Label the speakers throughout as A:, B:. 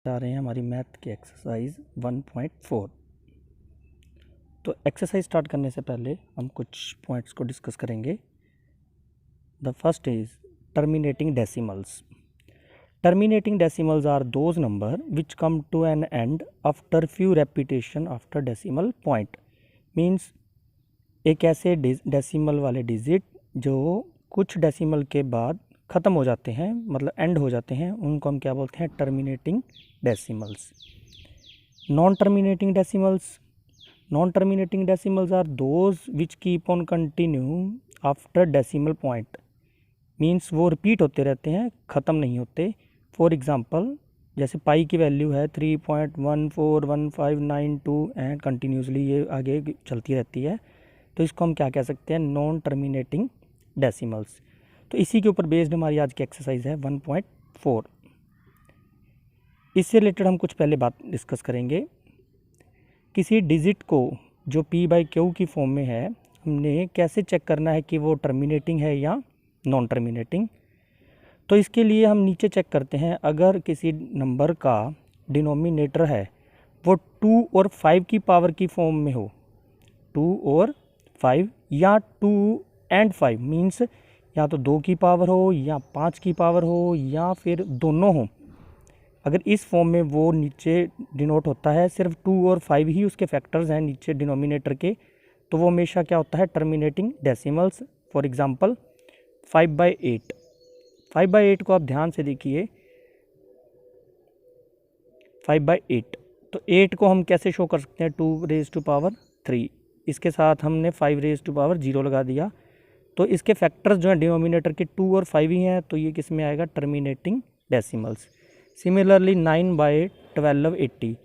A: आ रहे हैं हमारी मैथ की एक्सरसाइज 1.4। तो एक्सरसाइज स्टार्ट करने से पहले हम कुछ पॉइंट्स को डिस्कस करेंगे। The first is terminating decimals. Terminating decimals are those number which come to an end after few repetition after decimal point. Means एक ऐसे डेसिमल वाले डिजिट जो कुछ डेसिमल के बाद ख़त्म हो जाते हैं, मतलब एंड हो जाते हैं, उनको हम क्या बोलते हैं? Terminating decimals. Non terminating decimals are those which keep on continue after decimal point. Means वो रिपीट होते रहते हैं, ख़त्म नहीं होते। फॉर एग्ज़ाम्पल जैसे पाई की वैल्यू है 3.141592 एंड कंटिन्यूसली ये आगे चलती रहती है, तो इसको हम क्या कह सकते हैं? Non terminating decimals. तो इसी के ऊपर बेस्ड हमारी आज की एक्सरसाइज है 1.4। इससे रिलेटेड हम कुछ पहले बात डिस्कस करेंगे। किसी डिजिट को जो p/q की फॉर्म में है, हमने कैसे चेक करना है कि वो टर्मिनेटिंग है या नॉन टर्मिनेटिंग। तो इसके लिए हम नीचे चेक करते हैं, अगर किसी नंबर का डिनोमिनेटर है वो 2 और 5 की पावर की फॉर्म में हो, 2 और 5 या 2 एंड 5, मीन्स या तो 2 की पावर हो या 5 की पावर हो या फिर दोनों हो। अगर इस फॉर्म में वो नीचे डिनोट होता है, सिर्फ 2 और 5 ही उसके फैक्टर्स हैं नीचे डिनोमिनेटर के, तो वो हमेशा क्या होता है? Terminating decimals. For example 5/8। 5/8 को आप ध्यान से देखिए, 5/8। तो 8 को हम कैसे शो कर सकते हैं? 2⁻³ इसके साथ हमने 5⁻0 लगा दिया, तो इसके फैक्टर्स जो हैं डिनोमिनेटर के 2 और 5 ही हैं, तो ये किस में आएगा? Terminating decimals. सिमिलरली 9/1280,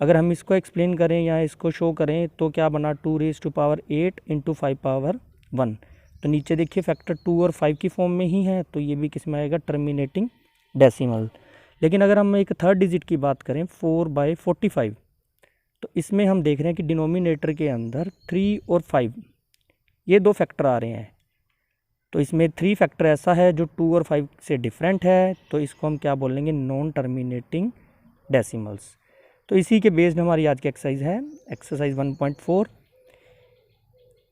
A: अगर हम इसको एक्सप्लेन करें या इसको शो करें तो क्या बना? 2⁸ इंटू 5⁻1। तो नीचे देखिए फैक्टर 2 और 5 की फॉर्म में ही है, तो ये भी किस में आएगा? Terminating decimal. लेकिन अगर हम एक थर्ड डिजिट की बात करें 4/45, तो इसमें हम देख रहे हैं कि डिनोमिनेटर के अंदर 3 और 5 ये दो फैक्टर आ रहे हैं, तो इसमें 3 फैक्टर ऐसा है जो 2 और 5 से डिफरेंट है, तो इसको हम क्या बोलेंगे? Non terminating decimals. तो इसी के बेस्ड हमारी आज की एक्सरसाइज है, exercise 1.4।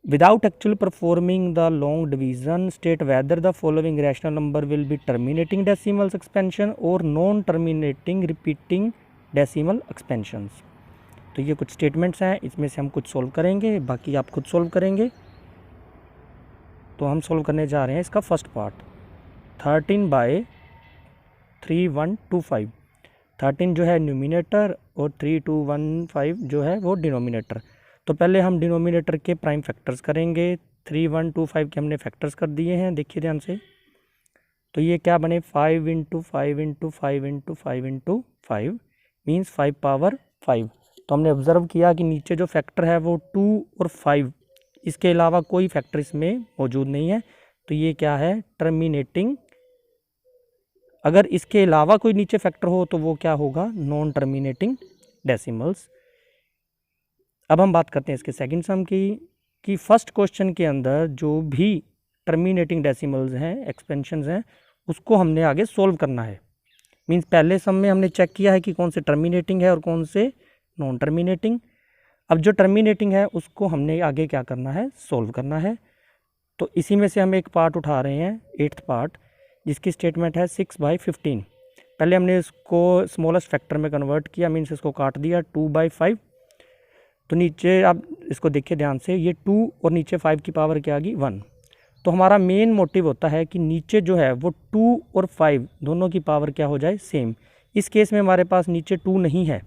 A: Without actually performing the long division state whether the following rational number will be terminating decimals expansion और non terminating repeating decimal expansions. तो ये कुछ स्टेटमेंट्स हैं, इसमें से हम कुछ सोल्व करेंगे, बाकी आप खुद सोल्व करेंगे। तो हम सोल्व करने जा रहे हैं इसका फर्स्ट पार्ट। 13/3125। 13 जो है न्यूमिनेटर और 3215 जो है वो डिनोमिनेटर। तो पहले हम डिनोमिनेटर के प्राइम फैक्टर्स करेंगे। 3125 के हमने फैक्टर्स कर दिए हैं, देखिए ध्यान से। तो ये क्या बने? 5 × 5 × 5 × 5 × 5 मीन्स 5⁻5। तो हमने ऑब्जर्व किया कि नीचे जो फैक्टर है वो 2 और 5, इसके अलावा कोई फैक्टर इसमें मौजूद नहीं है, तो ये क्या है? टर्मिनेटिंग। अगर इसके अलावा कोई नीचे फैक्टर हो तो वो क्या होगा? Non terminating decimals. अब हम बात करते हैं इसके सेकंड सम की, कि फर्स्ट क्वेश्चन के अंदर जो भी टर्मिनेटिंग डेसिमल्स हैं, एक्सपेंशंस हैं, उसको हमने आगे सोल्व करना है। मीन्स पहले सम में हमने चेक किया है कि कौन से टर्मिनेटिंग है और कौन से नॉन टर्मिनेटिंग। अब जो टर्मिनेटिंग है उसको हमने आगे क्या करना है? सोल्व करना है। तो इसी में से हम एक पार्ट उठा रहे हैं, 8th पार्ट, जिसकी स्टेटमेंट है 6/15। पहले हमने इसको स्मॉलेस्ट फैक्टर में कन्वर्ट किया, मीन्स इसको काट दिया 2/5। तो नीचे आप इसको देखिए ध्यान से, ये 2 और नीचे 5 की पावर क्या आ गई? 1। तो हमारा मेन मोटिव होता है कि नीचे जो है वो 2 और 5 दोनों की पावर क्या हो जाए? सेम। इस केस में हमारे पास नीचे 2 नहीं है,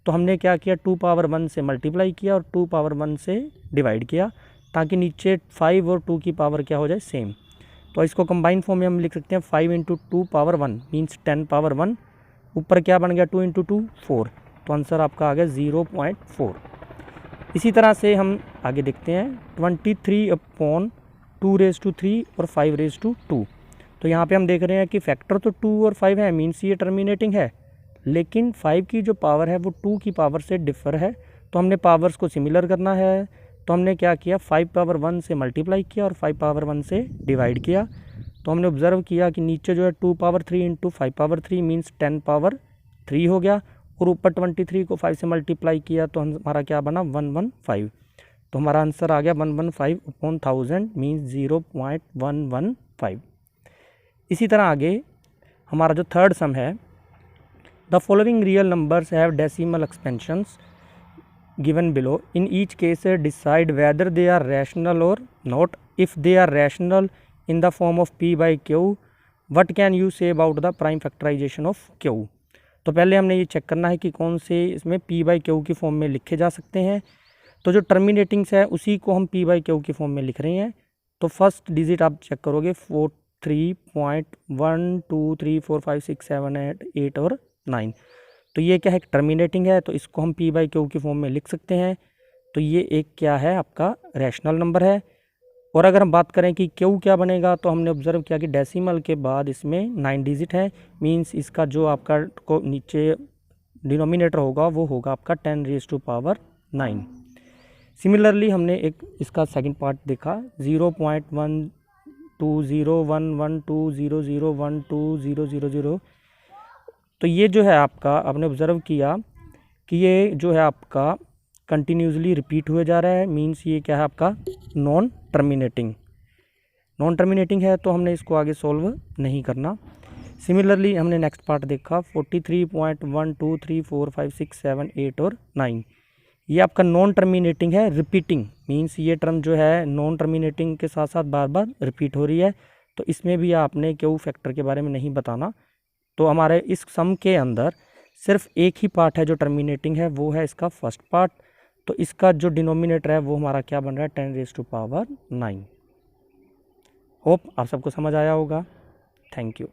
A: तो हमने क्या किया? 2⁻1 से मल्टीप्लाई किया और 2⁻1 से डिवाइड किया, ताकि नीचे 5 और 2 की पावर क्या हो जाए? सेम। तो इसको कंबाइन फॉर्म में हम लिख सकते हैं 5 × 2⁻1 मीन्स 10⁻1। ऊपर क्या बन गया? 2 × 2 4, तो आंसर आपका आ गया 0.4। इसी तरह से हम आगे देखते हैं 23/2⁻³ और 5⁻2। तो यहाँ पे हम देख रहे हैं कि फैक्टर तो 2 और 5 है, मीन्स ये टर्मिनेटिंग है, लेकिन 5 की जो पावर है वो 2 की पावर से डिफर है, तो हमने पावर्स को सिमिलर करना है। तो हमने क्या किया? 5⁻1 से मल्टीप्लाई किया और 5⁻1 से डिवाइड किया। तो हमने ऑब्जर्व किया कि नीचे जो है 2⁻3 × 5⁻3 मीन्स 10⁻3 हो गया, और ऊपर 23 को 5 से मल्टीप्लाई किया तो हमारा क्या बना 115। तो हमारा आंसर आ गया 115/1000 मीन्स 0.115। इसी तरह आगे हमारा जो थर्ड सम है, the following real numbers have decimal expansions given below, in each case decide whether they are rational और not. If they are rational in the form of p/q, what can you say about the prime factorisation of q। तो पहले हमने ये check करना है कि कौन से इसमें p/q की फॉर्म में लिखे जा सकते हैं। तो जो टर्मिनेटिंग्स है उसी को हम p/q की फॉर्म में लिख रहे हैं। तो फर्स्ट डिजिट आप चेक करोगे 43.1 2 3 4 5 6 7 8 और 9। तो ये क्या है, टर्मिनेटिंग है, तो इसको हम p/q की फॉर्म में लिख सकते हैं। तो ये एक क्या है, आपका रैशनल नंबर है। और अगर हम बात करें कि q क्या बनेगा, तो हमने ऑब्जर्व किया कि डेसिमल के बाद इसमें 9 डिजिट है, मींस इसका जो आपका को नीचे डिनोमिनेटर होगा वो होगा आपका 10⁻⁹। सिमिलरली हमने एक इसका सेकंड पार्ट देखा 0.1201120012000। तो ये जो है आपका आपने ऑब्ज़र्व किया कि ये जो है आपका कंटिन्यूसली रिपीट हुए जा रहा है, मींस ये क्या है आपका नॉन टर्मिनेटिंग है, तो हमने इसको आगे सॉल्व नहीं करना। सिमिलरली हमने नेक्स्ट पार्ट देखा 43.1 2 3 4 5 6 7 8 और 9। ये आपका नॉन टर्मिनेटिंग है, रिपीटिंग, मींस ये टर्म जो है नॉन टर्मिनेटिंग के साथ साथ बार बार रिपीट हो रही है। तो इसमें भी आपने क्यू फैक्टर के बारे में नहीं बताना। तो हमारे इस सम के अंदर सिर्फ एक ही पार्ट है जो टर्मिनेटिंग है, वो है इसका फर्स्ट पार्ट। तो इसका जो डिनोमिनेटर है वो हमारा क्या बन रहा है 10⁻⁹। होप आप सबको समझ आया होगा। Thank you.